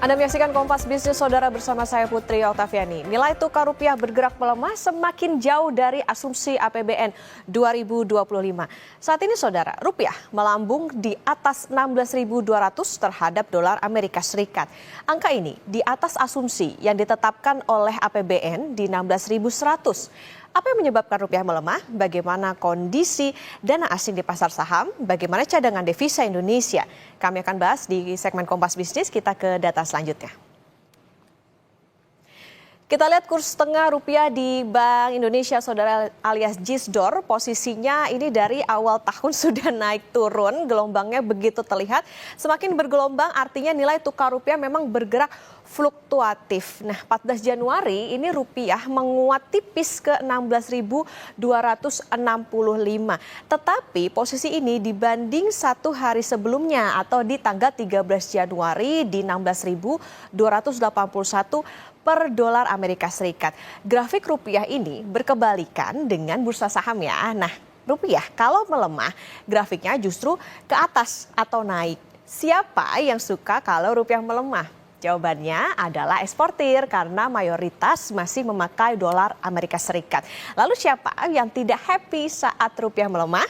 Anda menyaksikan Kompas Bisnis Saudara bersama saya Putri Oktaviani. Nilai tukar rupiah bergerak melemah semakin jauh dari asumsi APBN 2025. Saat ini Saudara, rupiah melambung di atas 16.200 terhadap dolar Amerika Serikat. Angka ini di atas asumsi yang ditetapkan oleh APBN di 16.100. Apa yang menyebabkan rupiah melemah? Bagaimana kondisi dana asing di pasar saham? Bagaimana cadangan devisa Indonesia? Kami akan bahas di segmen Kompas Bisnis. Kita ke data selanjutnya. Kita lihat kurs tengah rupiah di Bank Indonesia Saudara alias JISDOR. Posisinya ini dari awal tahun sudah naik turun. Gelombangnya begitu terlihat. Semakin bergelombang artinya nilai tukar rupiah memang bergerak fluktuatif. Nah, 14 Januari ini rupiah menguat tipis ke 16.265. Tetapi posisi ini dibanding satu hari sebelumnya atau di tanggal 13 Januari di 16.281 per dolar Amerika Serikat. Grafik rupiah ini berkebalikan dengan bursa saham ya. Nah, rupiah kalau melemah grafiknya justru ke atas atau naik. Siapa yang suka kalau rupiah melemah? Jawabannya adalah eksportir karena mayoritas masih memakai dolar Amerika Serikat. Lalu siapa yang tidak happy saat rupiah melemah?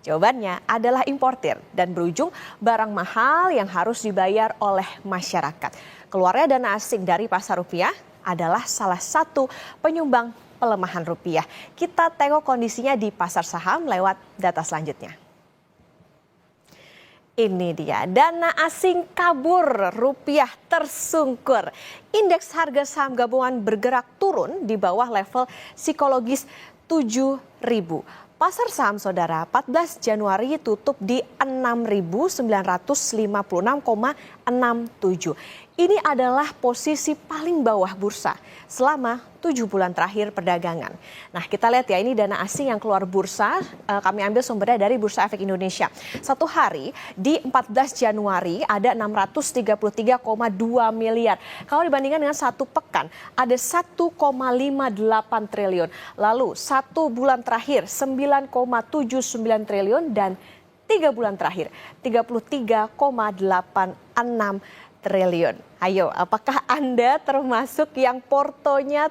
Jawabannya adalah importir dan berujung barang mahal yang harus dibayar oleh masyarakat. Keluarnya dana asing dari pasar rupiah adalah salah satu penyumbang pelemahan rupiah. Kita tengok kondisinya di pasar saham lewat data selanjutnya. Ini dia, dana asing kabur, rupiah tersungkur. Indeks harga saham gabungan bergerak turun di bawah level psikologis 7.000. Pasar saham Saudara 14 Januari tutup di 6.956,67. Ini adalah posisi paling bawah bursa selama 7 bulan terakhir perdagangan. Nah, kita lihat ya, ini dana asing yang keluar bursa, kami ambil sumbernya dari Bursa Efek Indonesia. Satu hari di 14 Januari ada 633,2 miliar. Kalau dibandingkan dengan satu pekan ada 1,58 triliun. Lalu satu bulan terakhir 9,79 triliun dan 3 bulan terakhir 33,86 triliun. Ayo, apakah Anda termasuk yang portonya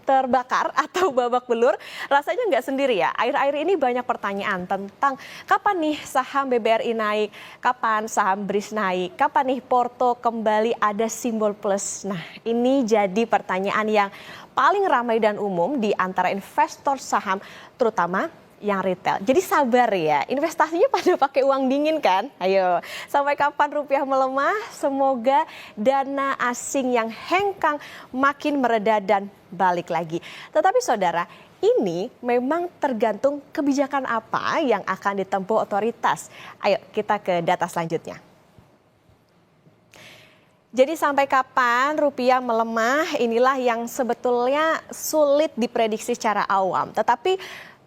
terbakar atau babak belur? Rasanya nggak sendiri ya. Akhir-akhir ini banyak pertanyaan tentang kapan nih saham BBRI naik, kapan saham BRIS naik, kapan nih porto kembali ada simbol plus. Nah, ini jadi pertanyaan yang paling ramai dan umum di antara investor saham, terutama yang retail. Jadi sabar ya, investasinya pada pakai uang dingin kan? Ayo, sampai kapan rupiah melemah? Semoga dana asing yang hengkang makin mereda dan balik lagi. Tetapi Saudara, ini memang tergantung kebijakan apa yang akan ditempuh otoritas. Ayo kita ke data selanjutnya. Jadi sampai kapan rupiah melemah? Inilah yang sebetulnya sulit diprediksi secara awam. Tetapi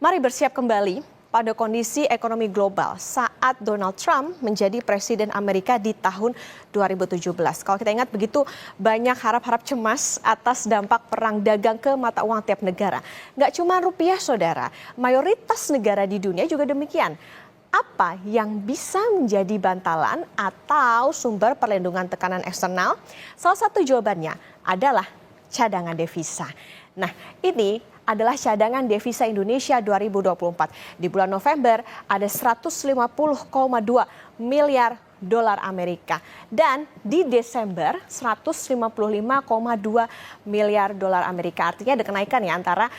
mari bersiap kembali pada kondisi ekonomi global saat Donald Trump menjadi presiden Amerika di tahun 2017. Kalau kita ingat begitu banyak harap-harap cemas atas dampak perang dagang ke mata uang tiap negara. Nggak cuma rupiah Saudara, mayoritas negara di dunia juga demikian. Apa yang bisa menjadi bantalan atau sumber perlindungan tekanan eksternal? Salah satu jawabannya adalah cadangan devisa. Nah, ini adalah cadangan devisa Indonesia 2024. Di bulan November ada 150,2 miliar dolar Amerika. Dan di Desember 155,2 miliar dolar Amerika. Artinya ada kenaikan ya antara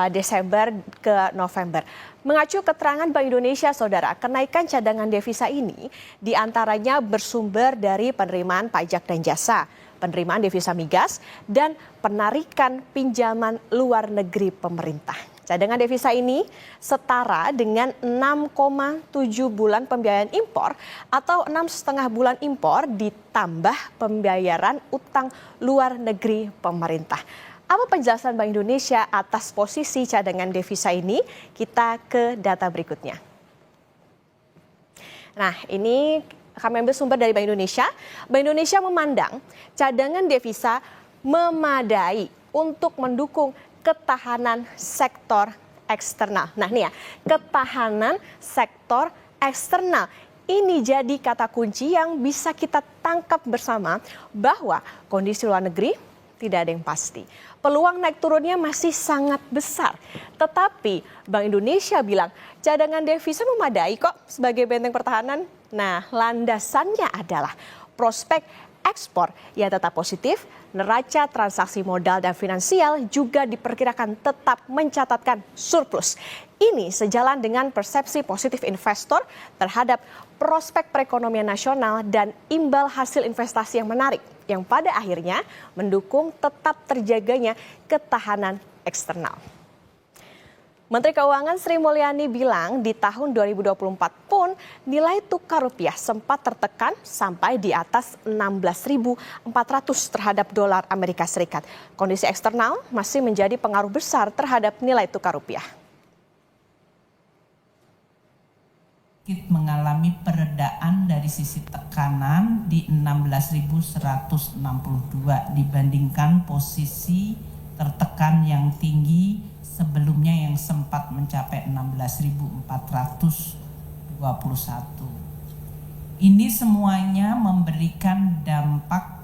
Desember ke November. Mengacu keterangan Bank Indonesia, Saudara, kenaikan cadangan devisa ini diantaranya bersumber dari penerimaan pajak dan jasa, penerimaan devisa migas, dan penarikan pinjaman luar negeri pemerintah. Cadangan devisa ini setara dengan 6,7 bulan pembiayaan impor atau 6,5 bulan impor ditambah pembayaran utang luar negeri pemerintah. Apa penjelasan Bank Indonesia atas posisi cadangan devisa ini? Kita ke data berikutnya. Nah, ini kami ambil sumber dari Bank Indonesia. Bank Indonesia memandang cadangan devisa memadai untuk mendukung ketahanan sektor eksternal. Nah nih ya, ketahanan sektor eksternal. ini jadi kata kunci yang bisa kita tangkap bersama bahwa kondisi luar negeri tidak ada yang pasti. Peluang naik turunnya masih sangat besar. Tetapi Bank Indonesia bilang cadangan devisa memadai kok sebagai benteng pertahanan. Nah, landasannya adalah prospek ekspor yang tetap positif, neraca transaksi modal dan finansial juga diperkirakan tetap mencatatkan surplus. Ini sejalan dengan persepsi positif investor terhadap prospek perekonomian nasional dan imbal hasil investasi yang menarik, yang pada akhirnya mendukung tetap terjaganya ketahanan eksternal. Menteri Keuangan Sri Mulyani bilang di tahun 2024 pun nilai tukar rupiah sempat tertekan sampai di atas 16.400 terhadap dolar Amerika Serikat. Kondisi eksternal masih menjadi pengaruh besar terhadap nilai tukar rupiah. Mengalami peredaan dari sisi tekanan di 16.162 dibandingkan posisi tertekan yang tinggi sebelumnya yang sempat mencapai 16.421. Ini semuanya memberikan dampak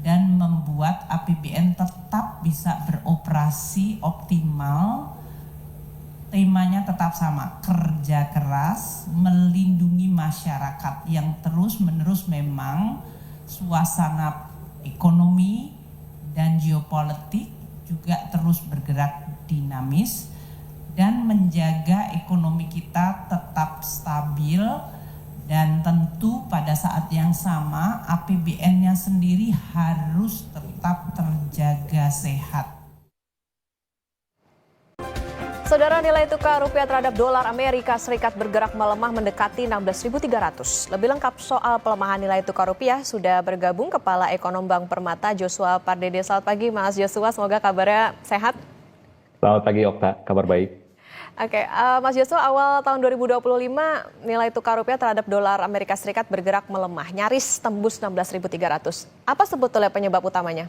dan membuat APBN tetap bisa beroperasi optimal. Temanya tetap sama, kerja keras, melindungi masyarakat yang terus-menerus memang suasana ekonomi dan geopolitik juga terus bergerak dinamis dan menjaga ekonomi kita tetap stabil dan tentu pada saat yang sama APBN-nya sendiri harus tetap terjaga sehat. Saudara, nilai tukar rupiah terhadap dolar Amerika Serikat bergerak melemah mendekati 16.300. Lebih lengkap soal pelemahan nilai tukar rupiah sudah bergabung Kepala Ekonom Bank Permata Joshua Pardede. Selamat pagi Mas Joshua, semoga kabarnya sehat. Selamat pagi Okta, kabar baik. Oke, Mas Joshua, awal tahun 2025 nilai tukar rupiah terhadap dolar Amerika Serikat bergerak melemah, nyaris tembus 16.300. Apa sebetulnya penyebab utamanya?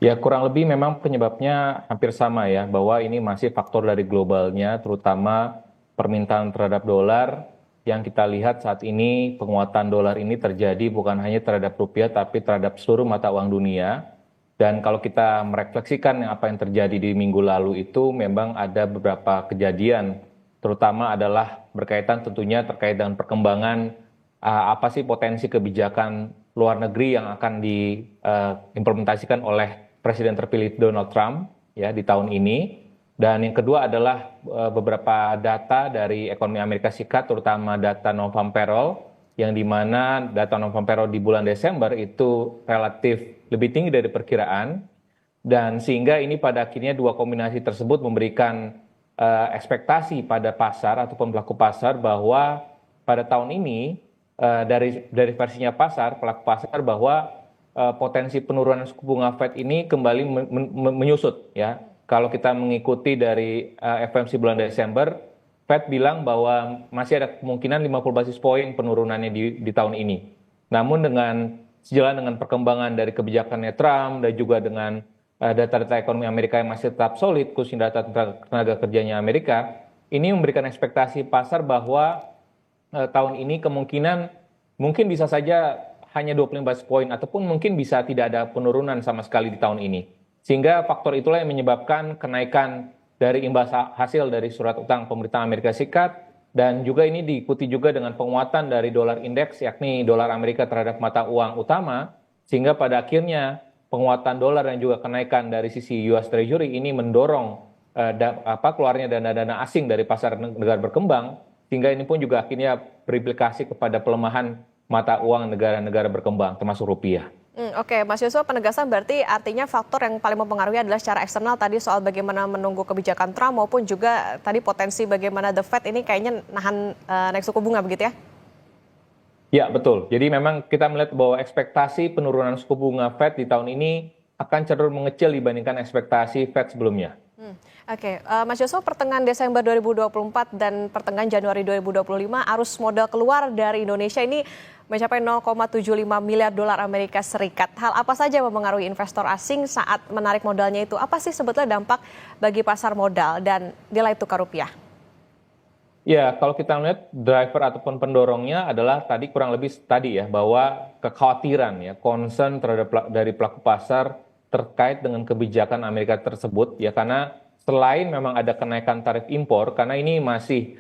Ya, kurang lebih memang penyebabnya hampir sama ya, bahwa ini masih faktor dari globalnya, terutama permintaan terhadap dolar yang kita lihat saat ini penguatan dolar ini terjadi bukan hanya terhadap rupiah tapi terhadap seluruh mata uang dunia. Dan kalau kita merefleksikan apa yang terjadi di minggu lalu itu memang ada beberapa kejadian, terutama adalah berkaitan tentunya terkait dengan perkembangan apa sih potensi kebijakan luar negeri yang akan diimplementasikan oleh Presiden terpilih Donald Trump ya di tahun ini. Dan yang kedua adalah beberapa data dari ekonomi Amerika Serikat, terutama data non-farm payroll, yang dimana data non-farm payroll di bulan Desember itu relatif lebih tinggi dari perkiraan, dan sehingga ini pada akhirnya dua kombinasi tersebut memberikan ekspektasi pada pasar ataupun pelaku pasar bahwa pada tahun ini dari versinya pasar, pelaku pasar bahwa potensi penurunan suku bunga Fed ini kembali menyusut ya. Kalau kita mengikuti dari FOMC bulan Desember, Fed bilang bahwa masih ada kemungkinan 50 basis poin penurunannya di tahun ini. Namun sejalan dengan perkembangan dari kebijakannya Trump dan juga dengan data-data ekonomi Amerika yang masih tetap solid, khususnya data tenaga kerjanya Amerika, ini memberikan ekspektasi pasar bahwa tahun ini kemungkinan mungkin bisa saja hanya 25 basis poin ataupun mungkin bisa tidak ada penurunan sama sekali di tahun ini. Sehingga faktor itulah yang menyebabkan kenaikan dari imbas hasil dari surat utang pemerintah Amerika Serikat, dan juga ini diikuti juga dengan penguatan dari dolar indeks, yakni dolar Amerika terhadap mata uang utama, sehingga pada akhirnya penguatan dolar dan juga kenaikan dari sisi US Treasury ini mendorong keluarnya dana-dana asing dari pasar negara berkembang, sehingga ini pun juga akhirnya berimplikasi kepada pelemahan mata uang negara-negara berkembang termasuk rupiah. Oke, Mas Joshua, penegasan berarti artinya faktor yang paling mempengaruhi adalah secara eksternal tadi soal bagaimana menunggu kebijakan Trump maupun juga tadi potensi bagaimana the Fed ini kayaknya nahan naik suku bunga begitu ya? Ya, betul. Jadi memang kita melihat bahwa ekspektasi penurunan suku bunga Fed di tahun ini akan cenderung mengecil dibandingkan ekspektasi Fed sebelumnya. Oke, Mas Joshua, pertengahan Desember 2024 dan pertengahan Januari 2025 arus modal keluar dari Indonesia ini mencapai 0,75 miliar dolar Amerika Serikat. Hal apa saja yang mempengaruhi investor asing saat menarik modalnya itu? Apa sih sebetulnya dampak bagi pasar modal dan nilai tukar rupiah? Ya, kalau kita melihat driver ataupun pendorongnya adalah tadi kurang lebih tadi ya, bahwa kekhawatiran ya, concern terhadap dari pelaku pasar terkait dengan kebijakan Amerika tersebut ya, karena selain memang ada kenaikan tarif impor, karena ini masih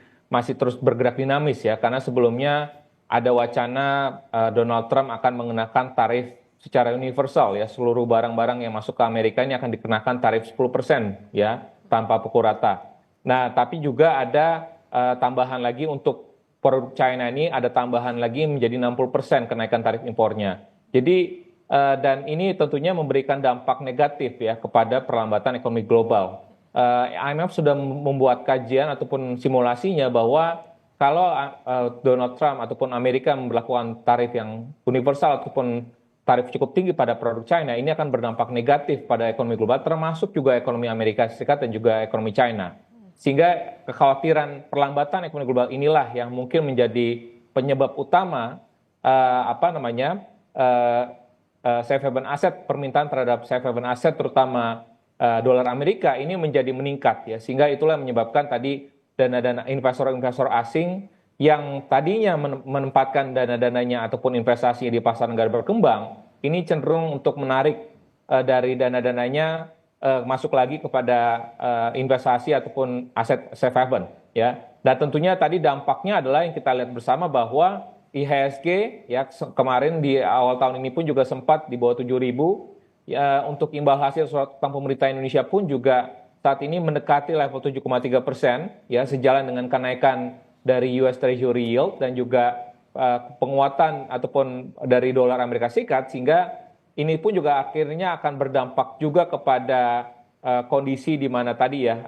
terus bergerak dinamis ya, karena sebelumnya ada wacana Donald Trump akan mengenakan tarif secara universal ya, seluruh barang-barang yang masuk ke Amerika ini akan dikenakan tarif 10% ya, tanpa pukul rata. Nah, tapi juga ada tambahan lagi untuk produk China ini, ada tambahan lagi menjadi 60% kenaikan tarif impornya. Jadi dan ini tentunya memberikan dampak negatif ya kepada perlambatan ekonomi global. IMF sudah membuat kajian ataupun simulasinya bahwa kalau Donald Trump ataupun Amerika memberlakukan tarif yang universal ataupun tarif cukup tinggi pada produk China, ini akan berdampak negatif pada ekonomi global, termasuk juga ekonomi Amerika Serikat dan juga ekonomi China. Sehingga kekhawatiran perlambatan ekonomi global inilah yang mungkin menjadi penyebab utama safe haven aset, permintaan terhadap safe haven aset terutama dolar Amerika ini menjadi meningkat ya, sehingga itulah yang menyebabkan tadi dana-dana investor-investor asing yang tadinya menempatkan dana-dananya ataupun investasi di pasar negara berkembang ini cenderung untuk menarik dari dana-dananya masuk lagi kepada investasi ataupun aset safe haven ya. Dan tentunya tadi dampaknya adalah yang kita lihat bersama bahwa IHSG ya kemarin di awal tahun ini pun juga sempat di bawah 7.000 ya, untuk imbal hasil surat utang pemerintah Indonesia pun juga saat ini mendekati level 7,3% ya, sejalan dengan kenaikan dari US Treasury yield dan juga penguatan ataupun dari dolar Amerika Serikat, sehingga ini pun juga akhirnya akan berdampak juga kepada kondisi di mana tadi ya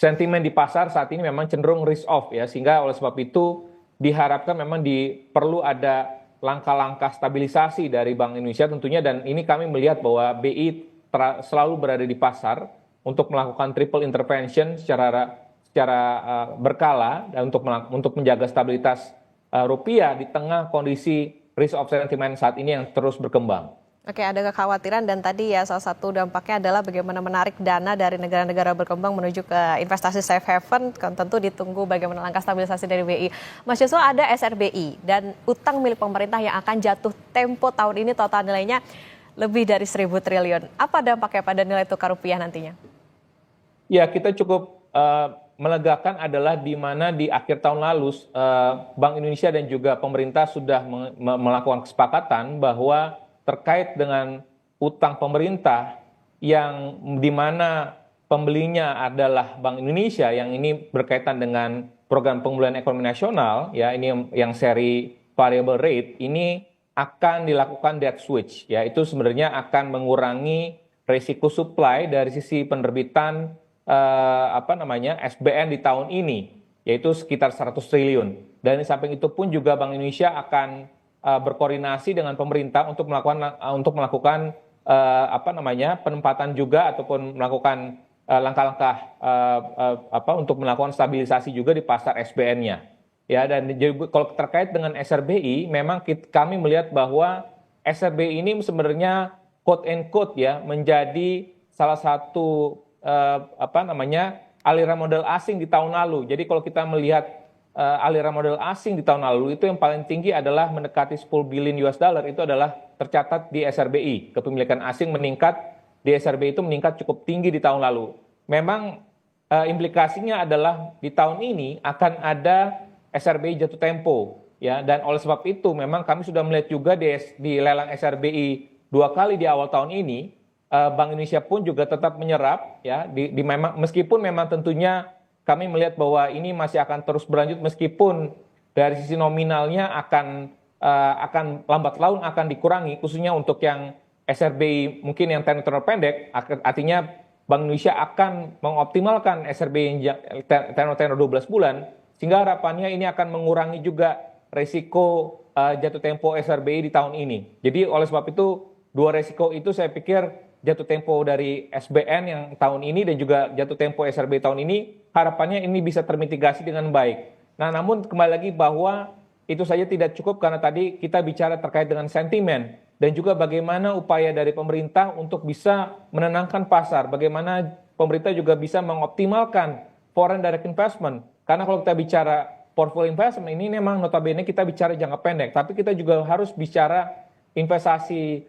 sentimen di pasar saat ini memang cenderung risk off ya, sehingga oleh sebab itu diharapkan memang perlu ada langkah-langkah stabilisasi dari Bank Indonesia tentunya, dan ini kami melihat bahwa BI selalu berada di pasar untuk melakukan triple intervention secara berkala dan untuk menjaga stabilitas rupiah di tengah kondisi risk of sentiment saat ini yang terus berkembang. Oke, ada kekhawatiran dan tadi ya salah satu dampaknya adalah bagaimana menarik dana dari negara-negara berkembang menuju ke investasi safe haven, kan tentu ditunggu bagaimana langkah stabilisasi dari BI. Mas Yusuf, ada SRBI dan utang milik pemerintah yang akan jatuh tempo tahun ini total nilainya lebih dari 1.000 triliun. Apa dampaknya pada nilai tukar rupiah nantinya? Ya, kita cukup melegakan adalah di mana di akhir tahun lalu Bank Indonesia dan juga pemerintah sudah melakukan kesepakatan bahwa terkait dengan utang pemerintah yang di mana pembelinya adalah Bank Indonesia, yang ini berkaitan dengan program pemulihan ekonomi nasional ya, ini yang seri variable rate, ini akan dilakukan debt switch ya, itu sebenarnya akan mengurangi risiko supply dari sisi penerbitan SBN di tahun ini, yaitu sekitar 100 triliun. Dan di samping itu pun juga Bank Indonesia akan berkoordinasi dengan pemerintah untuk melakukan penempatan juga ataupun melakukan langkah-langkah untuk melakukan stabilisasi juga di pasar SBN-nya. Ya, dan kalau terkait dengan SRBI, memang kami melihat bahwa SRBI ini sebenarnya quote and quote ya menjadi salah satu aliran modal asing di tahun lalu. Jadi kalau kita melihat aliran modal asing di tahun lalu, itu yang paling tinggi adalah mendekati 10 billion US dollar, itu adalah tercatat di SRBI. Kepemilikan asing meningkat di SRBI itu meningkat cukup tinggi di tahun lalu. Memang implikasinya adalah di tahun ini akan ada SRBI jatuh tempo ya, dan oleh sebab itu memang kami sudah melihat juga di lelang SRBI 2 kali di awal tahun ini. Bank Indonesia pun juga tetap menyerap ya, meskipun memang tentunya kami melihat bahwa ini masih akan terus berlanjut, meskipun dari sisi nominalnya akan lambat laun akan dikurangi, khususnya untuk yang SRBI mungkin yang tenor pendek, artinya Bank Indonesia akan mengoptimalkan SRBI yang tenor 12 bulan, sehingga harapannya ini akan mengurangi juga risiko jatuh tempo SRBI di tahun ini. Jadi oleh sebab itu dua risiko itu saya pikir, jatuh tempo dari SBN yang tahun ini dan juga jatuh tempo SRBI tahun ini, harapannya ini bisa termitigasi dengan baik. Nah, namun kembali lagi bahwa itu saja tidak cukup, karena tadi kita bicara terkait dengan sentimen dan juga bagaimana upaya dari pemerintah untuk bisa menenangkan pasar, bagaimana pemerintah juga bisa mengoptimalkan foreign direct investment. Karena kalau kita bicara portfolio investment ini memang notabene kita bicara jangka pendek, tapi kita juga harus bicara investasi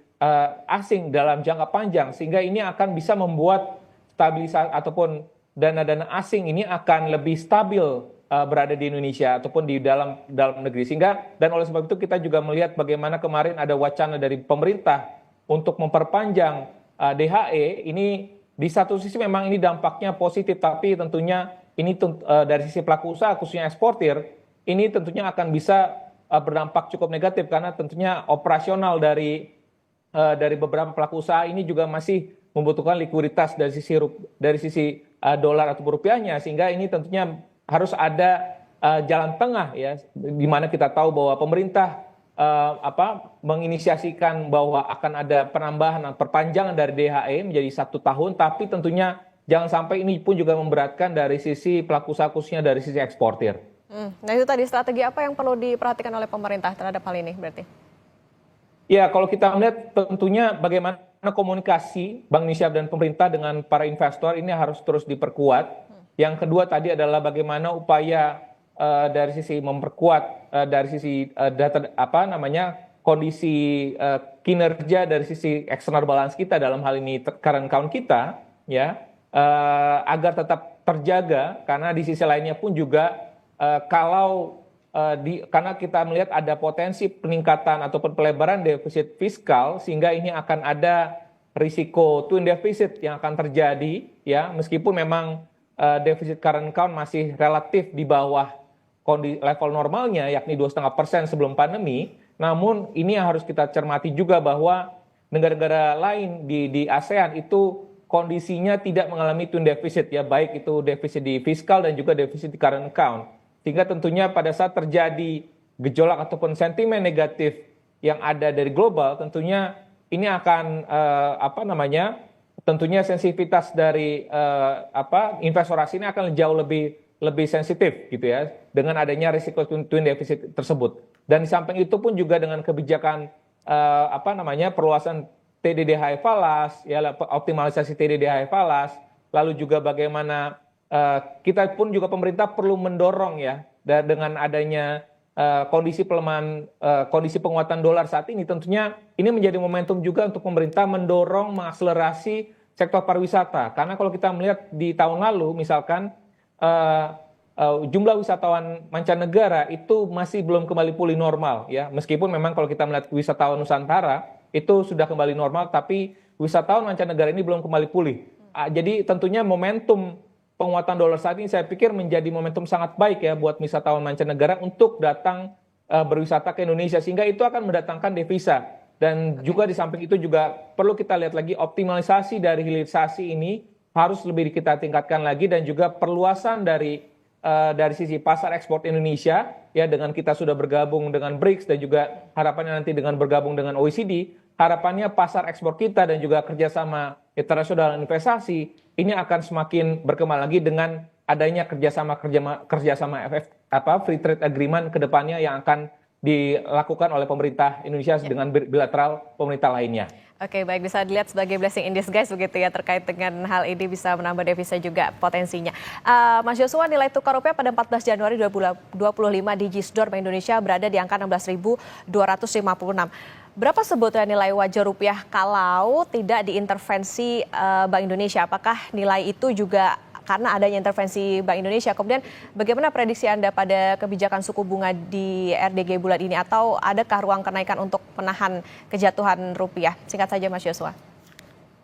asing dalam jangka panjang, sehingga ini akan bisa membuat stabilisasi ataupun dana-dana asing ini akan lebih stabil berada di Indonesia ataupun di dalam negeri. Sehingga dan oleh sebab itu kita juga melihat bagaimana kemarin ada wacana dari pemerintah untuk memperpanjang DHE. Ini di satu sisi memang ini dampaknya positif, tapi tentunya ini dari sisi pelaku usaha khususnya eksportir ini tentunya akan bisa berdampak cukup negatif, karena tentunya operasional dari beberapa pelaku usaha ini juga masih membutuhkan likuiditas dari sisi dolar atau rupiahnya, sehingga ini tentunya harus ada jalan tengah ya, di mana kita tahu bahwa pemerintah menginisiasikan bahwa akan ada penambahan perpanjangan dari DHE menjadi 1 tahun, tapi tentunya jangan sampai ini pun juga memberatkan dari sisi pelaku usaha khususnya dari sisi eksportir. Nah itu tadi strategi apa yang perlu diperhatikan oleh pemerintah terhadap hal ini berarti? Ya, kalau kita melihat tentunya bagaimana komunikasi Bank Indonesia dan pemerintah dengan para investor ini harus terus diperkuat. Yang kedua tadi adalah bagaimana upaya dari sisi memperkuat dari sisi kondisi kinerja dari sisi external balance kita, dalam hal ini current account kita ya, agar tetap terjaga, karena di sisi lainnya pun juga karena kita melihat ada potensi peningkatan ataupun pelebaran defisit fiskal, sehingga ini akan ada risiko twin deficit yang akan terjadi ya, meskipun memang defisit current account masih relatif di bawah level normalnya yakni 2,5% sebelum pandemi. Namun ini yang harus kita cermati juga bahwa negara-negara lain di ASEAN itu kondisinya tidak mengalami twin deficit ya, baik itu defisit di fiskal dan juga defisit di current account. Sehingga tentunya pada saat terjadi gejolak ataupun sentimen negatif yang ada dari global, tentunya ini akan tentunya sensitivitas dari investor asing ini akan jauh lebih sensitif gitu ya, dengan adanya risiko twin deficit tersebut. Dan di samping itu pun juga dengan kebijakan perluasan TDDHE falas ya, optimalisasi TDDHE falas, lalu juga bagaimana kita pun juga pemerintah perlu mendorong ya, dengan adanya kondisi pelemahan, kondisi penguatan dolar saat ini, tentunya ini menjadi momentum juga untuk pemerintah mendorong mengakselerasi sektor pariwisata. Karena kalau kita melihat di tahun lalu misalkan jumlah wisatawan mancanegara itu masih belum kembali pulih normal ya, meskipun memang kalau kita melihat wisatawan Nusantara itu sudah kembali normal, tapi wisatawan mancanegara ini belum kembali pulih. Jadi tentunya momentum penguatan dolar saat ini saya pikir menjadi momentum sangat baik ya buat wisatawan mancanegara untuk datang berwisata ke Indonesia, sehingga itu akan mendatangkan devisa. Dan juga di samping itu juga perlu kita lihat lagi optimalisasi dari hilirisasi ini harus lebih kita tingkatkan lagi, dan juga perluasan dari sisi pasar ekspor Indonesia ya, dengan kita sudah bergabung dengan BRICS dan juga harapannya nanti dengan bergabung dengan OECD, harapannya pasar ekspor kita dan juga kerjasama internasional investasi ini akan semakin berkembang lagi dengan adanya kerjasama free trade agreement ke depannya yang akan dilakukan oleh pemerintah Indonesia dengan bilateral pemerintah lainnya. Oke, baik, bisa dilihat sebagai blessing in disguise begitu ya, terkait dengan hal ini bisa menambah devisa juga potensinya. Mas Joshua, nilai tukar rupiah pada 14 Januari 2025 di Gisdor Bank Indonesia berada di angka 16.256. Berapa sebetulnya nilai wajar rupiah kalau tidak diintervensi Bank Indonesia? Apakah nilai itu juga karena adanya intervensi Bank Indonesia? Kemudian bagaimana prediksi Anda pada kebijakan suku bunga di RDG bulan ini? Atau adakah ruang kenaikan untuk menahan kejatuhan rupiah? Singkat saja Mas Joshua.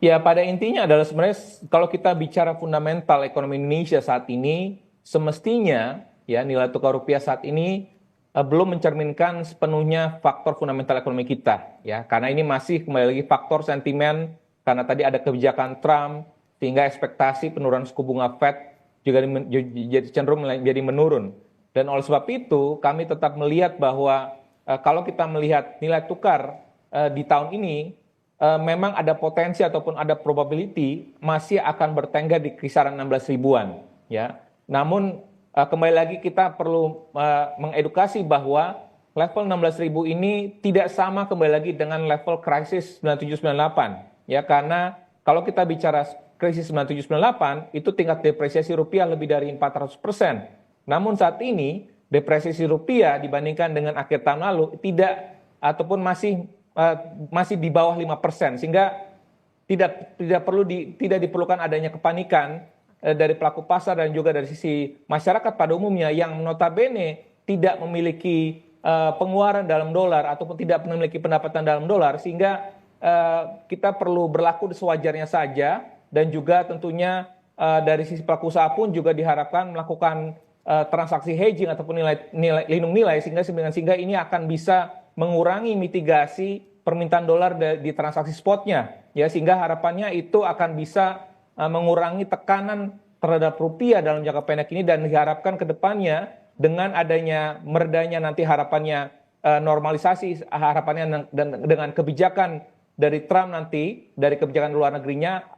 Ya, pada intinya adalah sebenarnya kalau kita bicara fundamental ekonomi Indonesia saat ini, semestinya ya nilai tukar rupiah saat ini belum mencerminkan sepenuhnya faktor fundamental ekonomi kita ya, karena ini masih kembali lagi faktor sentimen, karena tadi ada kebijakan Trump sehingga ekspektasi penurunan suku bunga Fed juga cenderung menjadi menurun. Dan oleh sebab itu kami tetap melihat bahwa kalau kita melihat nilai tukar di tahun ini memang ada potensi ataupun ada probability masih akan bertengger di kisaran 16 ribuan ya. Namun kembali lagi kita perlu mengedukasi bahwa level 16.000 ini tidak sama kembali lagi dengan level krisis 97-98 ya, karena kalau kita bicara krisis 97-98 itu tingkat depresiasi rupiah lebih dari 400%. Namun saat ini depresiasi rupiah dibandingkan dengan akhir tahun lalu tidak ataupun masih di bawah 5%, sehingga tidak diperlukan adanya kepanikan dari pelaku pasar dan juga dari sisi masyarakat pada umumnya yang notabene tidak memiliki pengeluaran dalam dolar ataupun tidak memiliki pendapatan dalam dolar, sehingga kita perlu berlaku sewajarnya saja. Dan juga tentunya dari sisi pelaku usaha pun juga diharapkan melakukan transaksi hedging ataupun lindung nilai sehingga ini akan bisa mengurangi mitigasi permintaan dolar di transaksi spotnya, ya, sehingga harapannya itu akan bisa mengurangi tekanan terhadap rupiah dalam jangka pendek ini, dan diharapkan ke depannya dengan adanya meredanya nanti harapannya normalisasi, harapannya dengan kebijakan dari Trump nanti, dari kebijakan luar negerinya,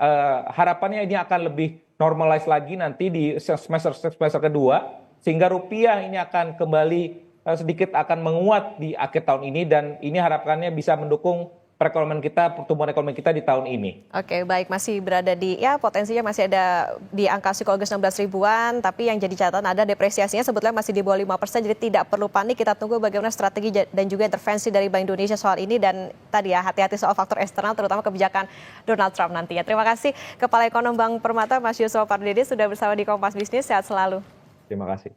harapannya ini akan lebih normalize lagi nanti di semester kedua, sehingga rupiah ini akan kembali sedikit akan menguat di akhir tahun ini, dan ini harapannya bisa mendukung perekonomian kita, pertumbuhan ekonomi kita di tahun ini. Oke, baik, masih berada di, ya potensinya masih ada di angka psikologis 16 ribuan, tapi yang jadi catatan ada depresiasinya sebetulnya masih di bawah 5%, jadi tidak perlu panik. Kita tunggu bagaimana strategi dan juga intervensi dari Bank Indonesia soal ini, dan tadi ya hati-hati soal faktor eksternal terutama kebijakan Donald Trump nantinya. Terima kasih Kepala Ekonom Bank Permata Mas Yusuf Pardede sudah bersama di Kompas Bisnis, sehat selalu. Terima kasih.